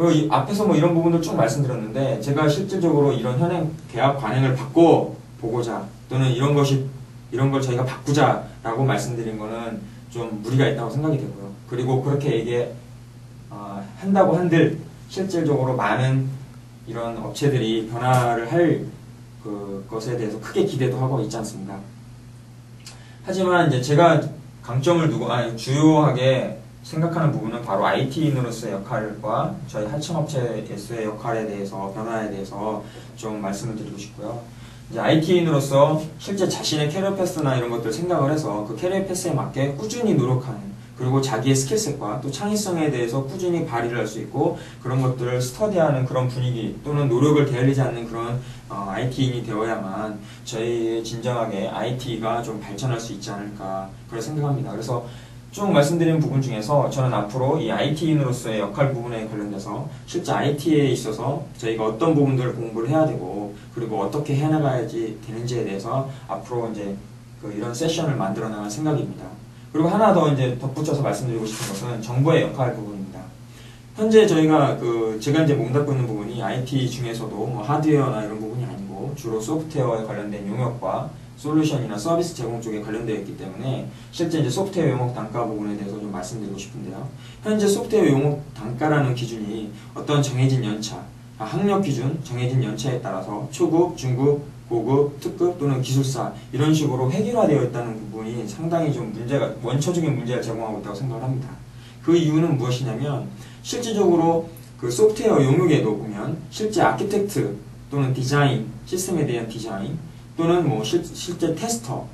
그 앞에서 뭐 이런 부분들 쭉 말씀드렸는데 제가 실질적으로 이런 현행 계약 관행을 바꿔 보고자 또는 이런 걸 저희가 바꾸자라고 말씀드린 거는 좀 무리가 있다고 생각이 되고요. 그리고 그렇게 한다고 한들 실질적으로 많은 이런 업체들이 변화를 할 그것에 대해서 크게 기대도 하고 있지 않습니다. 하지만 이제 제가 강점을 주요하게 생각하는 부분은 바로 IT인으로서의 역할과 저희 하청업체에서의 역할에 대해서, 변화에 대해서 좀 말씀을 드리고 싶고요. 이제 IT인으로서 실제 자신의 캐리어 패스나 이런 것들 생각을 해서 그 캐리어 패스에 맞게 꾸준히 노력하는, 그리고 자기의 스킬셋과 또 창의성에 대해서 꾸준히 발휘를 할 수 있고 그런 것들을 스터디하는 그런 분위기 또는 노력을 게을리지 않는 그런 IT인이 되어야만 저희 진정하게 IT가 좀 발전할 수 있지 않을까 그렇게 생각합니다. 그래서 쭉 말씀드린 부분 중에서 저는 앞으로 이 IT인으로서의 역할 부분에 관련돼서 실제 IT에 있어서 저희가 어떤 부분들을 공부를 해야 되고 그리고 어떻게 해나가야지 되는지에 대해서 앞으로 이제 이런 세션을 만들어 나갈 생각입니다. 그리고 하나 더 이제 덧붙여서 말씀드리고 싶은 것은 정보의 역할 부분입니다. 현재 저희가 제가 이제 몸담고 있는 부분이 IT 중에서도 뭐 하드웨어나 이런 부분이 아니고 주로 소프트웨어에 관련된 용역과 솔루션이나 서비스 제공 쪽에 관련되어 있기 때문에 실제 이제 소프트웨어 용역 단가 부분에 대해서 좀 말씀드리고 싶은데요. 현재 소프트웨어 용역 단가라는 기준이 어떤 정해진 연차, 학력 기준 정해진 연차에 따라서 초급, 중급, 고급, 특급 또는 기술사 이런 식으로 획일화되어 있다는 부분이 상당히 좀 원초적인 문제를 제공하고 있다고 생각을 합니다. 그 이유는 무엇이냐면 실질적으로 그 소프트웨어 용역에도 보면 실제 아키텍트 또는 디자인, 시스템에 대한 디자인 또는 뭐 실제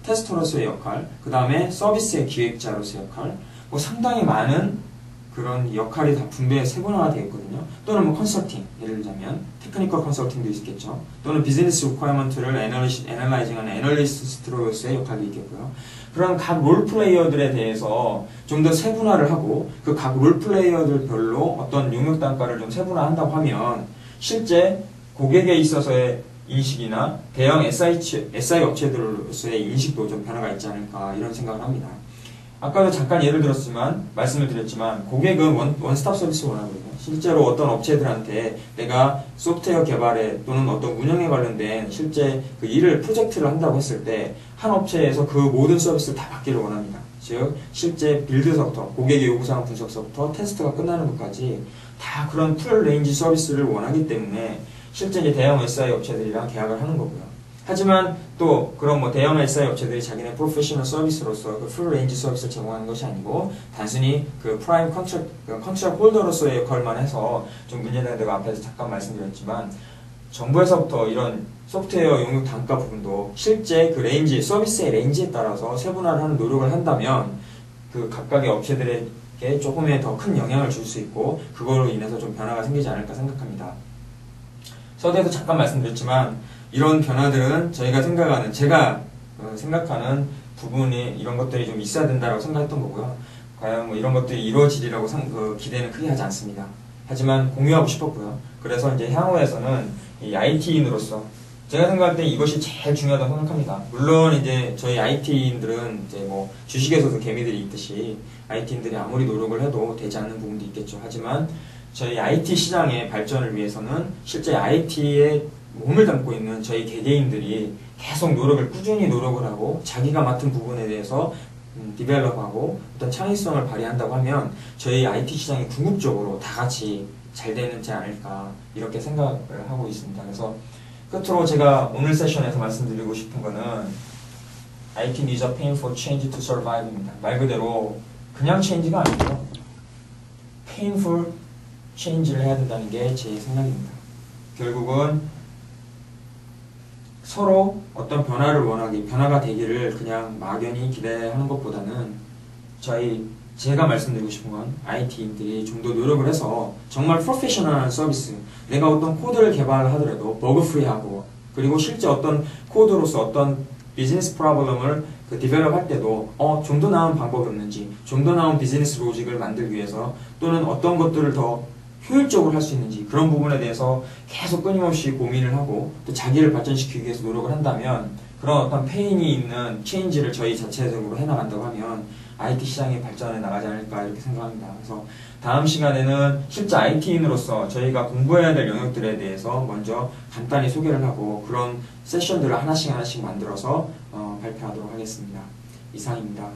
테스터로서의 역할, 그 다음에 서비스의 기획자로서의 역할, 뭐 상당히 많은 그런 역할이 다 세분화가 되어 있거든요. 또는 뭐 컨설팅, 예를 들자면 테크니컬 컨설팅도 있겠죠. 또는 비즈니스 리퀘어먼트를 애널라이징하는 애널리스트로서의 역할도 있겠고요. 그런 각 롤플레이어들에 대해서 좀 더 세분화를 하고 그 각 롤플레이어들별로 어떤 용역 단가를 좀 세분화한다고 하면 실제 고객에 있어서의 인식이나 대형 SI 업체들로서의 인식도 좀 변화가 있지 않을까 이런 생각을 합니다. 아까도 잠깐 말씀을 드렸지만 고객은 원스톱 서비스를 원하거든요. 실제로 어떤 업체들한테 내가 소프트웨어 개발에 또는 어떤 운영에 관련된 실제 그 프로젝트를 한다고 했을 때 한 업체에서 그 모든 서비스를 다 받기를 원합니다. 즉 실제 빌드서부터 고객의 요구사항 분석서부터 테스트가 끝나는 것까지 다 그런 풀 레인지 서비스를 원하기 때문에 실제 이제 대형 SI 업체들이랑 계약을 하는 거고요. 하지만 또 그런 뭐 대형 SI 업체들이 자기네 프로페셔널 서비스로서 그 풀 레인지 서비스를 제공하는 것이 아니고 단순히 그 프라임 컨트랙 홀더로서의 역할만 해서 좀 문제되는 데가 앞에서 잠깐 말씀드렸지만 정부에서부터 이런 소프트웨어 용역 단가 부분도 실제 그 레인지, 서비스의 레인지에 따라서 세분화를 하는 노력을 한다면 그 각각의 업체들에게 조금의 더 큰 영향을 줄 수 있고 그걸로 인해서 좀 변화가 생기지 않을까 생각합니다. 서두에도 잠깐 말씀드렸지만 이런 변화들은 제가 생각하는 부분이 이런 것들이 좀 있어야 된다고 생각했던 거고요. 과연 뭐 이런 것들이 이루어지리라고 기대는 크게 하지 않습니다. 하지만 공유하고 싶었고요. 그래서 이제 향후에서는 이 IT인으로서 제가 생각할 때 이것이 제일 중요하다고 생각합니다. 물론 이제 저희 IT인들은 이제 뭐 주식에서도 개미들이 있듯이 IT인들이 아무리 노력을 해도 되지 않는 부분도 있겠죠. 하지만 저희 IT 시장의 발전을 위해서는 실제 IT에 몸을 담고 있는 저희 개개인들이 계속 꾸준히 노력을 하고 자기가 맡은 부분에 대해서 디벨롭하고 어떤 창의성을 발휘한다고 하면 저희 IT 시장이 궁극적으로 다 같이 잘 되지 않을까 이렇게 생각을 하고 있습니다. 그래서 끝으로 제가 오늘 세션에서 말씀드리고 싶은 거는 IT needs a painful change to survive입니다. 말 그대로 그냥 체인지가 아니고요. painful change를 해야 된다는 게 제 생각입니다. 결국은 서로 어떤 변화가 되기를 그냥 막연히 기대하는 것보다는 제가 말씀드리고 싶은 건 IT인들이 좀 더 노력을 해서 정말 프로페셔널한 서비스, 내가 어떤 코드를 개발하더라도 버그 프리하고 그리고 실제 어떤 코드로서 어떤 비즈니스 프로블럼을 디벨롭 할 때도 좀 더 나은 방법이 없는지, 좀 더 나은 비즈니스 로직을 만들기 위해서 또는 어떤 것들을 더 효율적으로 할 수 있는지 그런 부분에 대해서 계속 끊임없이 고민을 하고 또 자기를 발전시키기 위해서 노력을 한다면 그런 어떤 페인이 있는 체인지를 저희 자체적으로 해나간다고 하면 IT 시장이 발전해 나가지 않을까 이렇게 생각합니다. 그래서 다음 시간에는 실제 IT인으로서 저희가 공부해야 될 영역들에 대해서 먼저 간단히 소개를 하고 그런 세션들을 하나씩 만들어서 발표하도록 하겠습니다. 이상입니다.